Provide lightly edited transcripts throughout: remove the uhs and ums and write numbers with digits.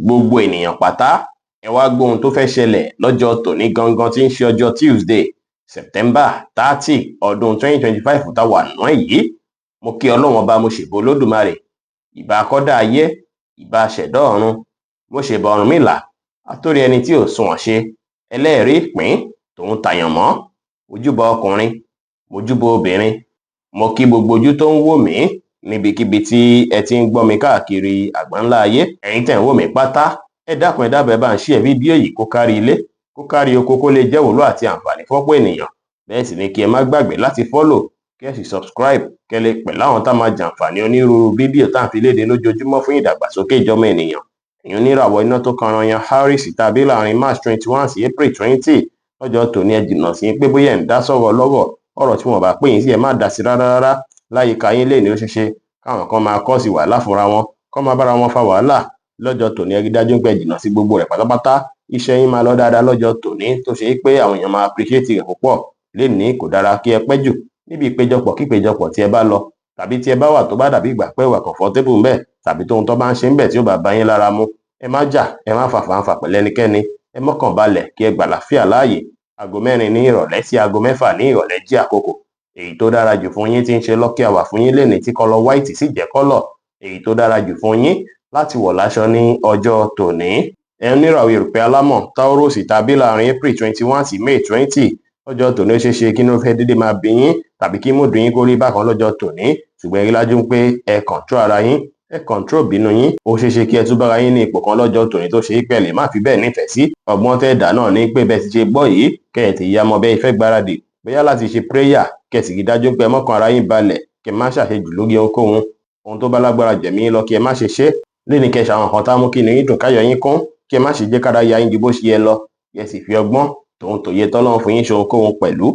gbogbo ènìyàn pátá ẹ wá gbóhun tó fẹ́ ṣẹlẹ̀ lọ́jọ́ tòní gangan tí ń ṣe ọjọ́ Tuesday September 30 ọdún 2025 táwa nù yìí. Mo kí Ọlọ́run ọba, mo ṣèbà Olódùmarè, ìbà akọ́dá ayé, ìbà ṣẹ̀dá ọ̀run, mo ṣèbà Ọ̀rúnmìlà àtórí ẹni tí ò sunwọ̀n ṣe, ẹlẹ́ẹ̀rí ìpín tòun tàyànmọ́, ojúbọ ọkùnrin, mojúbọ obìnrin. Mo kí gbogbo ojú tó ń wò mí níbikíbi tí ẹ ti ń gbọ́ mi káàkiri àgbáńlá ayé. Ẹ̀yin tẹ́ ń wò mí pátá, ẹ dákun ẹ dábàá ẹ bá ń share fídíò yìí kó kárí ilé, kó kárí oko, kó lè jẹ́ wúlò àti àǹfààní fọ́pọ̀ ènìyàn. Bẹ́ẹ̀ sì ni kí ẹ má gbàgbé láti follow, kí ẹ sì subscribe, kẹ́ lè pẹ̀lú àwọn tá máa jàǹfààní onírúurú fídíò tá à ń fi léde lójoojúmọ́ fún ìdàgbàsókè ìjọmọ ènìyàn. Ẹ̀yin oníràwọ̀ iná tó kanran yan Aries tàbí láàrin March 21 sí April 20 lọ́jọ́ tòní ẹ jìnnà sí pé bóyá ẹ̀ ń dá sọ̀rọ̀ lọ́rọ̀, ọ̀rọ̀ tí wọ́n bá pè yín sí ẹ má dá sí rárá. Láyìíká yín lè ní ó ṣeṣe káwọn kan máa kọ́ sí wàhálà fúnra wọn, kọ́ máa bára wọn fa wàhálà. Lọ́jọ́ tòní ẹ rí dájú pé ẹ jìnnà sí gbogbo rẹ̀ pátápátá. Iṣẹ́ yín máa lọ dáadáa lọ́jọ́ tòní, tó ṣe pé àwọn èèyàn máa appreciate rẹ̀ púpọ̀. Lénìí kò dára kí ẹ pẹ́ jù níbi ìpéjọpọ̀ kípéjọpọ̀ tí ẹ bá lọ, tàbí tí ẹ bá wà tó bá dàbí ìgbà pé ẹ wà comfortable ńbẹ̀, tàbí tóhun tó bá ń ṣe ńbẹ̀ tí ó bá bá yín lára mu. Ẹ má jà, ẹ má fàfàǹfà pẹ̀lú ẹnikẹ́ni, ẹ mọ́kàn balẹ̀ kí ẹ gbà láfíà láàyè. Aago 4 ní ìrọ̀lẹ́ sí aago 6 ní ìrọ̀lẹ́ jí àkókò èyí tó dára jù fún yín tí ń ṣe lucky hour fún yín lénìí, tí kọ́lọ̀ white sì jẹ́ kọ́lọ̀ èyí tó dára jù fún yín láti wọ̀ láṣọ ní ọjọ́ tòní. Ẹ níràwọ̀ erùpẹ̀ alámọ̀ Taurus tàbí láàrin April 21 sí May 20 lọ́jọ́ tòní ó ṣeé ṣe kí inú fẹ́ dédé máa bí yín, tàbí kí múdù yín kó rí bákan lọ́jọ́ tòní. Ṣùgbọ́n ẹ rí lájú pé ẹ control ara yín, ẹ control bínú yín. Ó ṣeé ṣe kí ẹ tún bára yín ní ipò kan lọ́jọ́ tòní tó ṣe pé ẹ lè má fi bẹ́ẹ̀ nífẹ̀ẹ́ sí. Ọgbọ́n tẹ́ dà náà ní pé bẹ́ẹ̀ ti ṣe gbọ́ yìí, kẹ́ ẹ ti ya mọ bẹ́ẹ̀ ìfẹ́ gbáradì bóyá láti ṣe prayer, kẹ́ sì rí dájú pé ẹ mọ́kàn ara yín balẹ̀, kẹ́ má ṣàṣejù lórí ohunkóhun. Ohun tó bá lágbára jẹ̀mí lọ kí ẹ má ṣe ṣe. Lénìí kẹ́ ṣàwọn nǹkan tá mú kí inú yín dùn, káyọ̀ yín kún, kí ẹ má ṣe jẹ́ kára ya yín ju bó ṣe yẹ lọ. Kẹ́ sì fi ọgbọ́n tòun tòye tọ́lọ́run fún yín ṣe ohunkóhun pẹ̀lú.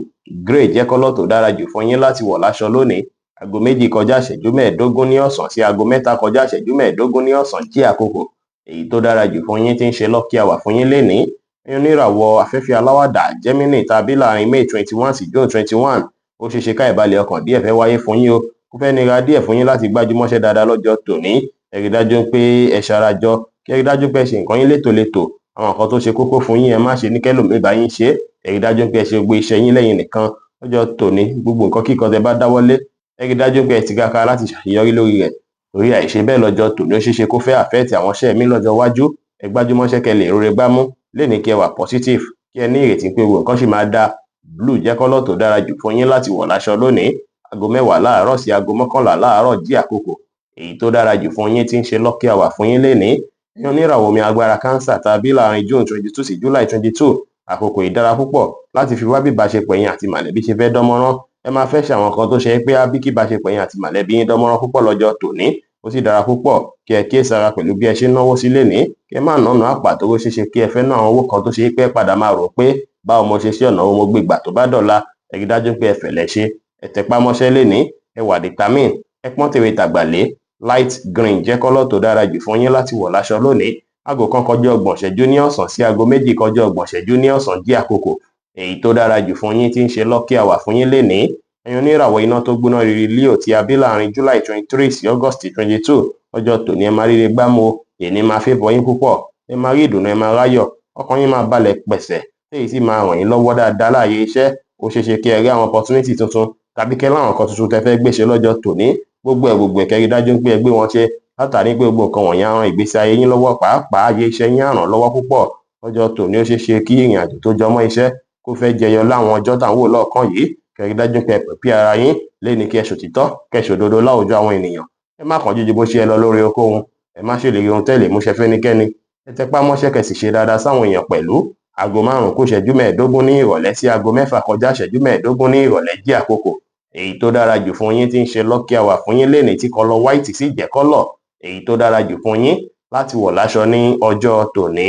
Grey jẹ́ kọ́lọ̀ tó dára jù fún yín láti wọ̀ láṣọ lónìí. Aago 2 kọjá ìṣẹ́jú 15 ní ọ̀sán sí aago 3 kọjá ìṣẹ́jú 15 ní ọ̀sán jí àkókò èyí tó dára jù fún yín tí ń ṣe lucky hour fún yín lénìí. Ẹ̀yin oníràwọ̀ afẹ́fẹ́ aláwàdà Gemini tàbí láàrin May 21 sí June 21 ó ṣeé ṣe ká ìbalẹ̀ ọkàn díẹ̀ fẹ́ wáyé fún yín o. Ó fẹ́ nira díẹ̀ fún yín láti gbájúmọ́ṣẹ́ dáadáa lọ́jọ́ tòní. Ẹ rí dájú pé ẹ ṣarajọ, kí ẹ rí dájú pé ẹ ṣe nǹkan yín létòlétò. Àwọn nǹkan tó ṣe kókó fún yín ẹ má ṣe ní kẹ́lòmíì bá yín ṣe. Ẹ rí dájú pé ẹ ṣe gbogbo iṣẹ́ yín lẹ́yìn nìkan lọ́jọ́ tòní. Gbogbo nǹkan kíkan tẹ́ bá dáwọ́lé, ẹ rí dájú pé ẹ ti tiraka láti ṣàṣeyọrí lórí rẹ̀. Torí àìṣe bẹ́ẹ̀ lọ́jọ́ tòní ó ṣeé ṣe kó fẹ́ affect àwọn iṣẹ́ mi lọ́jọ́ iwájú. Ẹ gbájúmọ́ṣẹ́ kẹ́ lè rore gbámú. Lénìí kí ẹ wà positive, kí ẹ ní ìrètí pé gbogbo nǹkan ṣì máa dáa. Blue jẹ́ kọ́lọ̀ tó dára jù fún yín láti wọ̀ láṣọ lónìí. Aago 10 láàárọ̀ sí aago 11 láàárọ̀ jí àkókò èyí tó dára jù fún yín tí ń ṣe lucky hour fún yín lénìí. Ẹ̀yin oníràwọ̀ omi agbára Cancer tàbí láàrin June 22 sí July 22 àkókò yìí dára púpọ̀ láti fi wá bí ìbáṣepọ̀ yín àti mọ̀lẹ́bí ṣe fẹ́ dánmọ́rán. Ẹ máa fẹ́ ṣe àwọn nǹkan tó ṣe pé á bí kí ìbáṣepọ̀ yín àti mọ̀lẹ́bí yín dánmọ́rán púpọ̀ lọ́jọ́ tòní. Ó sì dára púpọ̀ kí ẹ kíyèsára pẹ̀lú bí ẹ ṣe ń náwó sí lénìí. Kí ẹ má nànà àpà tó ṣeé ṣe kí ẹ fẹ́ ná àwọn owó kan tó ṣe pé padà máa rò pé báwo mo ṣe ṣe ọ̀nà owó mo gbé gbà tó bá dọ̀la. Ẹ rí dájú pé ẹ fẹ̀lẹ́ ṣe, ẹ tẹpá mọ́ṣẹ́ lénìí, ẹ wà determine, ẹ pọ́n tèrè tàgbàlé. Light green jẹ́ kọ́lọ̀ tó dára jù fún yín láti wọ̀ láṣọ lónìí. Aago 1 kọjá 30 ìṣẹ́jú ní ọ̀sán sí aago 2 kọjá 30 ìṣẹ́jú ní ọ̀sán jí àkókò èyí tó dára jù fún yín tí ń ṣe lucky hour fún yín lénìí. Ẹ̀yin oníràwọ̀ iná tó gbóná riri Leo tí a bí láàrin July 23 sí August 22 lọ́jọ́ tòní ẹ máa ríre gbámú o. Èní máa favour yín púpọ̀, ẹ máa rí ìdùnnú, ẹ máa ráyọ̀, ọkàn yín máa balẹ̀ pẹ̀sẹ̀, èyí sì máa ràn yín lọ́wọ́ dáadáa láàyè iṣẹ́. Ó ṣeé ṣe kí ẹ rí àwọn opportunity tuntun, tàbí kẹ́ láwọn nǹkan tuntun tẹ́ fẹ́ gbé ṣe lọ́jọ́ tòní. Gbogbo ẹ̀ kẹ́ rí dájú pé ẹ gbé wọn ṣe, látàrí pé gbogbo nǹkan wọ̀nyí á ran ìgbésí ayé yín lọ́wọ́, pàápàá ayé iṣẹ́ yín á ràn lọ́wọ́ púpọ̀. Lọ́jọ́ tòní ó ṣeé ṣe kí ìrìn àjò tó jọmọ́ iṣẹ́ kó fẹ́ jẹyọ láwọn ọjọ́ tá ń wò lọ́ọ̀kan yìí. Kẹ́ rí dájú pé ẹ prepare ara yín lénìí, kí ẹ ṣòtítọ́, kẹ́ ṣòdodo láwùjọ àwọn ènìyàn. Ẹ má kánjú ju bó ṣe ẹ lọ lórí ohunkóhun. Ẹ má ṣèlérí ohun tẹ́ lè múṣẹ fẹ́nikẹ́ni. Ẹ tẹpá mọ́ṣẹ́ kẹ́ sì ṣe dáadáa sáwọn èèyàn pẹ̀lú. Aago 5 kù ìṣẹ́jú 15 ní ìrọ̀lẹ́ sí aago 6 kọjá ìṣẹ́jú 15 ní ìrọ̀lẹ́ jí àkókò èyí tó dára jù fún yín tí ń ṣe lucky hour fún yín lénìí, tí kọ́lọ̀ white sì jẹ́ kọ́lọ̀ èyí tó dára jù fún yín láti wọ̀ láṣọ ní ọjọ́ tòní.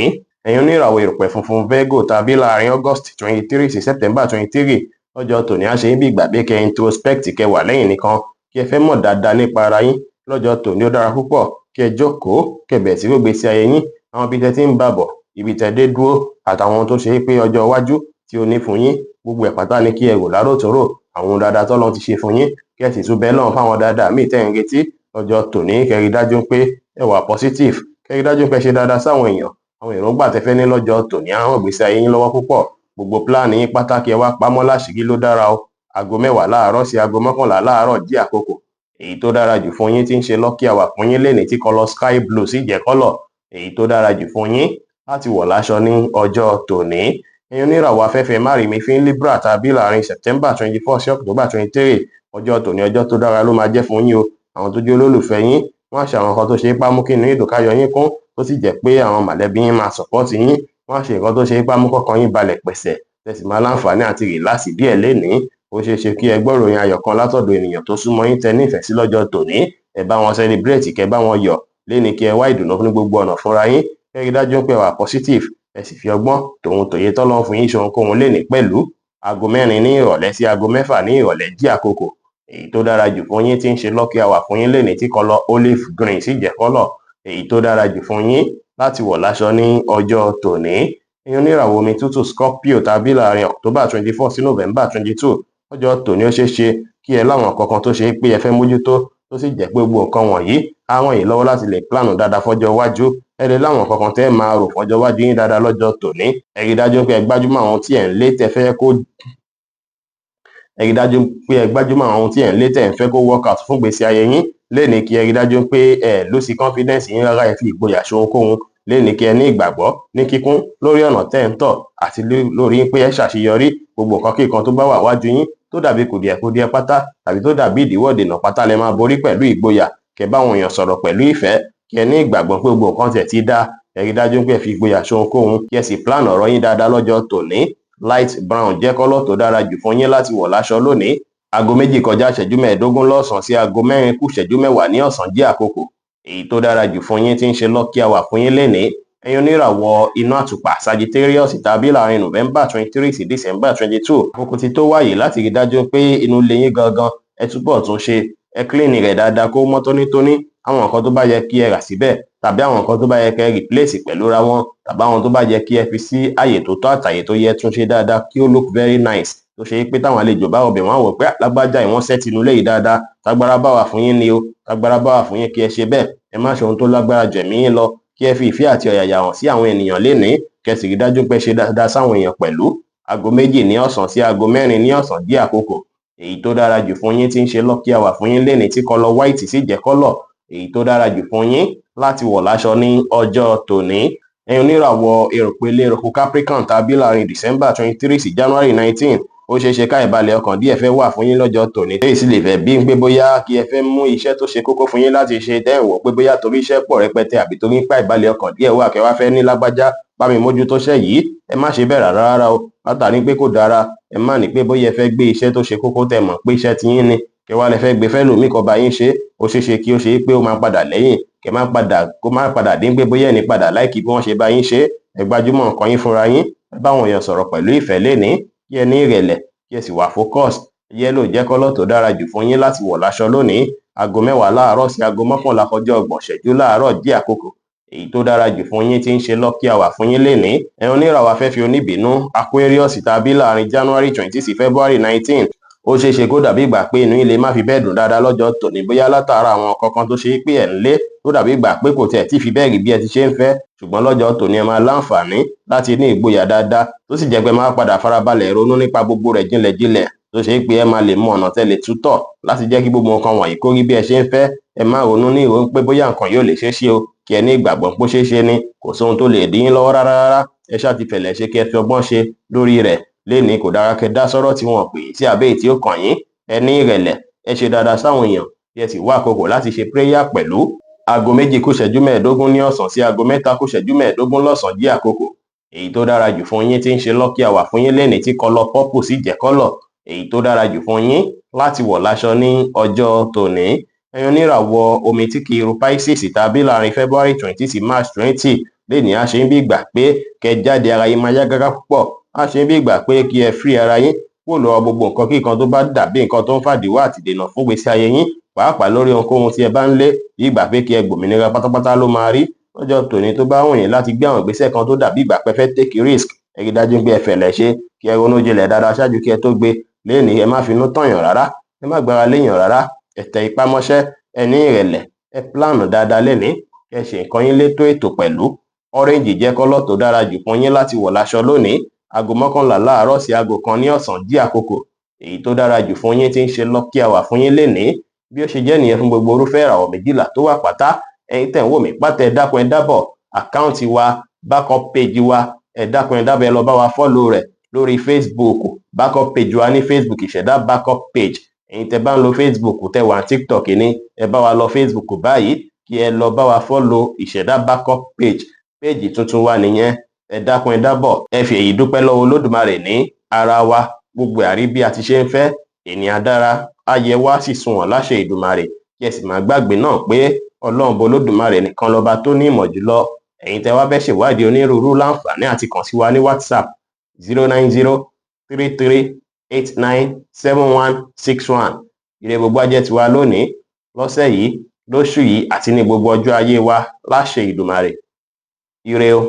Ẹ̀yin oníràwọ̀ erùpẹ̀ funfun Virgo tàbí láàrin August 23 sí September 23 lọ́jọ́ tòní á ṣe yín bí ìgbà pé kẹ́ introspect, kẹ́ wà lẹ́yìn nìkan, kí ẹ fẹ́ mọ̀ dáadáa nípa ara yín. Lọ́jọ́ tòní ó dára púpọ̀ kí ẹ jókòó, kẹ́ bẹ̀rẹ̀ sí gbé sí ayé yín, àwọn ibi tẹ́ ti ń bàbọ̀, ibi tẹ́ dé dúró, àtàwọn ohun tó ṣe pé ọjọ́ iwájú tí ó ní fún yín. Gbogbo ẹ̀ pátá ni kí ẹ rò láròtórò àwọn ohun dáadáa tọ́lọ́run ti ṣe fún yín, kí ẹ sì tún bẹ́ẹ̀ lọ́run fáwọn dáadáa míì tẹ́ ń retí lọ́jọ́ tòní. Kẹ́ rí dájú pé ẹ wà positive, kẹ́ rí dájú pé ẹ ṣe dáadáa sáwọn èèyàn. Àwọn èròǹgbà tẹ́ fẹ́ ní lọ́jọ́ tòní á ràn ìgbésí ayé yín lọ́wọ́ púpọ̀. Gbogbo pílánì yín pátá kí ẹ wá pamọ́ láṣìírí ló dára o. Aago 10 láàárọ̀ sí aago 11 láàárọ̀ jí àkókò èyí tó dára jù fún yín tí ń ṣe lucky hour fún yín lénìí tí kọ́lọ̀ sky blue sì jẹ́ kọ́lọ̀ èyí tó dára jù fún yín láti wọ̀ láṣọ ní ọjọ́ tòní. Ẹ̀yin oníràwọ̀ afẹ́fẹ́ márìmí fi ń Libra tàbí láàrin September 24 sí October 23 ọjọ́ tòní ọjọ́ tó dára ló máa jẹ́ fún yín o. Àwọn tó jẹ́ olólùfẹ́ yín wọ́n á ṣe àwọn nǹkan tó ṣe é pamú kí inú ìdùn káyọ̀ yín kún tó sì jẹ́ pé àwọn mọ̀lẹ́bí yín máa support yín. Wọ́n á ṣe nǹkan tó ṣe é pamú kọ́kàn yín balẹ̀ pẹ̀sẹ̀ tẹ̀sí máa láǹfààní àti rìláàsì díẹ̀ lénìí. Ó ṣeé ṣe kí ẹ gbọ́ ìròyìn ayọ̀ kan látọ̀dọ̀ ènìyàn tó súnmọ́ yín tẹ́ nífẹ̀ẹ́ sí lọ́jọ́ tòní. Ẹ bá wọn celebrate kẹ́ bá wọn yọ̀ lénìí kí ẹ wá ìdùnnú ní gbogbo ọ̀nà fúnra yín. Kẹ́ rí dájú pé wà positive ẹ sì fi ọgbọ́n tòun tòye tọ́lọ́run fún yín ṣe ohunkóhun lénìí pẹ̀lú. Aago 4 ní ìrọ̀lẹ́ sí aago 6 ní ìrọ̀lẹ́ jí àkókò èyí tó dára jù fún yín tí ń ṣe lucky hour fún yín lénìí tí kọ́lọ̀ olive green sì jẹ́ kọ́lọ̀ èyí tó dára jù fún yín láti wọ̀ láṣọ ní ọjọ́ tòní. Ẹ̀yin oníràwọ̀ omi tútù Scorpio tàbí láàrin October 24 sí November 22 ọjọ́ tòní ó ṣeé ṣe kí ẹ láwọn kankan tó ṣe é pé ẹ fẹ́ mójútó tó sì jẹ́ pé gbogbo nǹkan wọ̀nyí á ràn yín lọ́wọ́ láti lè plan dáadáa fọ́jọ́ iwájú. Ẹ lè láwọn kankan tẹ́ máa rò fọ́jọ́ iwájú yín dáadáa lọ́jọ́ tòní. Ẹ rí dájú pé ẹ gbájúmọ́ àwọn tí ẹ̀ ń lé tẹ́ fẹ́ kó ẹ rí dájú pé ẹ gbájúmọ́ àwọn tí ẹ̀ ń lé tẹ́ ń fẹ́ kó work out fún ìgbésí ayé yín lénìí kí ẹ rí dájú pé ẹ lose confidence yín rárá ẹ fi ìgboyà ṣe ohunkóhun lénìí kí ẹ ní ìgbàgbọ́ ní kíkún lórí ọ̀nà tẹ́ ń tọ̀ àti lórí pé ẹ ṣàṣeyọrí. Gbogbo nǹkan kíkan tó bá wà wájú yín tó dàbí kùdìẹ̀kudiẹ pátá tàbí tó dàbí ìdíwọ́ ìdènà pátá lẹ máa borí pẹ̀lú ìgboyà. Kẹ́ bá àwọn èèyàn sọ̀rọ̀ pẹ̀lú ìfẹ́ kí ẹ ní ìgbàgbọ́ pé gbogbo nǹkan tẹ̀ ti dá. Ẹ rí dájú pé ẹ fi ìgboyà ṣe ohunkóhun kí ẹ sì plan ọ̀rọ̀ yín dáadáa lọ́jọ́ tòní. Light brown jẹ́ kọ́lọ̀ tó dára jù fún yín láti wọ̀ láṣọ lónìí. Aago 2 kọjá ìṣẹ́jú 15 lọ́sàn-án sí aago 4 kù ìṣẹ́jú 10 ní ọ̀sán jí àkókò èyí tó dára jù fún yín tí ń ṣe lucky hour fún yín lénìí. Ẹ̀yin oníràwọ̀ iná àtùpà Sagittarius tàbí láàrin November 23 sí December 22 àkókò ti tó wáyé láti rí dájú pé inú ilé yín gangan ẹ túbọ̀ tún ṣe ẹ clean rẹ̀ dáadáa kó mọ́ tónítóní. Àwọn nǹkan tó bá yẹ kí ẹ rà síbẹ̀ tàbí àwọn nǹkan tó bá yẹ kí ẹ replace pẹ̀lú ra wọn tàbí àwọn tó bá yẹ kí ẹ fi sí àyè tó tọ́ àtàyè tó yẹ tún ṣe dáadáa kí ó look very nice tó ṣe pé táwọn àlejò bá ọbẹ̀ wọn á wò pé lágbájá ìwọ́n set inú ilé yìí dáadáa. Tágbára bá wà fún yín ni o, tágbára bá wà fún yín kí ẹ ṣe bẹ́ẹ̀. Ẹ má ṣe ohun tó lágbára jù ẹ̀mí yín lọ kí ẹ fi ìfẹ́ àti ọ̀yàyà hàn sí àwọn ènìyàn lénìí kẹ́ sì rí dájú pé ṣe dáadáa sáwọn èèyàn pẹ̀lú. Aago 2 ní ọ̀sán sí aago 4 ní ọ̀sán jí àkókò èyí tó dára jù fún yín tí ń ṣe lucky hour fún yín lénìí tí kọ́lọ̀ white sì jẹ́ kọ́lọ̀ èyí tó dára jù fún yín láti wọ̀ láṣọ ní ọjọ́ tòní. Ẹ̀yin oníràwọ̀ èròpele eruku Capricorn tàbí láàrin December 23 sí January 19 ó ṣeé ṣe ká ìbalẹ̀ ọkàn díẹ̀ fẹ́ wà fún yín lọ́jọ́ tòní. Èyí sì lè fẹ́ bí ń pé bóyá kí ẹ fẹ́ mú iṣẹ́ tó ṣe kókó fún yín láti ṣe tẹ́ ẹ̀ wò pé bóyá torí iṣẹ́ pọ̀ rẹpẹtẹ àbí torí ń pa ìbalẹ̀ ọkàn díẹ̀ wà kẹ́ wá fẹ́ ní lágbájá bá mi mójútó iṣẹ́ yìí. Ẹ má ṣe bẹ́ẹ̀ rárá o látàrí pé kò dára. Ẹ má ní pé bóyá ẹ fẹ́ gbé iṣẹ́ tó ṣe kókó tẹ́ mọ̀ pé iṣẹ́ ti yín ni kẹ́ wá lẹ fẹ́ gbé fẹ́ lòmíì kó bá yín ṣe. Ó ṣeé ṣe kí ó ṣe pé ó máa padà lẹ́yìn kẹ́ kó má padà dín pé bóyá ẹni padà láìkí bí wọ́n ṣe bá yín ṣe. Ẹ gbájúmọ́ nǹkan yín fúnra yín. Ẹ bá àwọn èèyàn sọ̀rọ̀ pẹ̀lú ìfẹ́ lénìí kí ẹ ní ìrẹ̀lẹ̀ kí ẹ sì wà focus. Yẹ́lò jẹ́ kọ́lọ̀ tó dára jù fún yín láti wọ̀ láṣọ lónìí. Aago 10 láàárọ̀ sí aago 11 kọjá 30 ìṣẹ́jú láàárọ̀ jí àkókò èyí tó dára jù fún yín tí ń ṣe lucky hour fún yín lénìí. Ẹ̀yin oníràwọ̀ afẹ́fẹ́ oníbínú Aquarius tàbí láàrin January 20 sí February 19 ó ṣeé ṣe kó dàbí ìgbà pé inú yín lè má fi bẹ́ẹ̀ dùn dáadáa lọ́jọ́ tòní bóyá látara àwọn kankan tó ṣe pé ẹ̀ ń lé tó dàbí ìgbà pé kò tiẹ̀ tí fi bẹ́ẹ̀ rí bí ẹ ti ṣe ń fẹ́. Ṣùgbọ́n lọ́jọ́ tòní ẹ máa láǹfààní láti ní ìgboyà dáadáa tó sì jẹ́ pé máa padà farabalẹ̀ ronú nípa gbogbo rẹ̀ jinlẹ̀jinlẹ̀ tó ṣe pé ẹ máa lè mọ ọ̀nà tẹ́lẹ̀ tútọ̀ láti jẹ́ kí gbogbo nǹkan wọ̀nyí kó rí bí ẹ ṣe ń fẹ́. Ẹ má ronú ní ìrònú pé bóyá nǹkan yóò lè ṣeé ṣe o kí ẹ ní ìgbàgbọ́ pé ó ṣeé ṣe ni kò sóhun tó lè dín yín lọ́wọ́ rárá. Ẹ ṣáà ti fẹ̀lẹ̀ ṣe kí ẹ fi ọgbọ́n ṣe lórí rẹ̀ lénìí. Kò dára kẹ́ dá sọ́rọ̀ tí wọ́n pè sí àbẹ́ tí ó kàn yín. Ẹ ní ìrẹ̀lẹ̀ ẹ ṣe dáadáa sáwọn èèyàn kí ẹ sì wá àkókò láti ṣe prayer pẹ̀lú. Aago 2 kù ìṣẹ́jú 15 ní ọ̀sán sí aago 3 kù ìṣẹ́jú 15 lọ́sàn jí àkókò èyí tó dára jù fún yín tí ń ṣe lucky hour fún yín lénìí tí kọ́lọ̀ purple sì jẹ́ kọ́lọ̀ èyí tó dára jù fún yín láti wọ̀ láṣọ ní ọjọ́ tòní. Ẹ̀yin oníràwọ̀ omi tí kì í ru Pisces tàbí láàrin February 20 sí March 20 lénìí á ṣe ń bí ìgbà pé kẹ́ jáde ara yín máa yá gágá púpọ̀. Á ṣe ń bí ìgbà pé kí ẹ free ara yín kúrò lọ́wọ́ gbogbo nǹkan kíkan tó bá dàbí nǹkan tó ń fàdíwọ́ àti dènà fún ìgbésí ayé yín pàápàá lórí ohunkóhun tí ẹ bá ń lé. Ìgbà pé kí ẹ gbòmìnira pátápátá ló máa rí lọ́jọ́ tòní. Tó bá wùn yín láti gbé àwọn ìgbésẹ̀ kan tó dàbí ìgbà pé fẹ́ take risk ẹ rí dájú pé ẹ fẹ̀lẹ̀ ṣe kí ẹ ronú jinlẹ̀ dáadáa ṣáájú kí ẹ tó gbé lénìí. Ẹ má finú tọ̀yàn rárá ẹ má gbára léèyàn rárá. Ẹ tẹ ipá mọ́ṣẹ́ ẹ ní ìrẹ̀lẹ̀ ẹ plan dáadáa lénìí kẹ́ ṣe nǹkan yín létò ètò pẹ̀lú. Orange jẹ́ kọ́lọ̀ tó dára jù fún yín láti wọ̀ láṣọ lónìí. Aago 11 láàárọ̀ sí aago 1 ní ọ̀sán jí àkókò èyí tó dára jù fún yín tí ń ṣe lucky hour fún yín lénìí. Bí ó ṣe jẹ́ nìyẹn fún gbogbo orúfẹ́ ìràwọ̀ méjìlá tó wà pátá. Ẹ̀yin tẹ́ ń wò mí pátá ẹ dákun ẹ dábọ̀ àkáǹtì wa backup page wa ẹ dákun ẹ dábọ̀ ẹ lọ bá wa follow rẹ̀ lórí Facebook. Backup page wa ní Facebook ìṣẹ̀dá backup page. Ẹ̀yin tẹ́ bá ń lo Facebook tẹ́ wà TikTok ní ẹ bá wa lọ Facebook báyìí kí ẹ lọ bá wa follow ìṣẹ̀dá backup page. Péèjì tuntun wa nìyẹn. Ẹ dákun ẹ dábọ̀ ẹ fi èyí dúpẹ́ lọ́wọ́ Olódùmarè ní ara wa. Gbogbo àrí bí a ti ṣe ń fẹ́ ènìyàn dára ayẹ wá sì sunwọ̀n láṣẹ Ìdùmarè. Kí ẹ sì má gbàgbé náà pé Ọlọ́run Olódùmarè nìkan lọ́ba tó ní ìmọ̀ jùlọ. Ẹ̀yin tẹ́ wá fẹ́ ṣèwádìí onírúurú láǹfààní àti kàn sí wa ní WhatsApp 09033897161. Ire gbogbo ajẹ́ tiwa lónìí lọ́sẹ̀ yìí lóṣù yìí àti ní gbogbo ọjọ́ ayé wa láṣẹ Ìdùmarè. Ire o.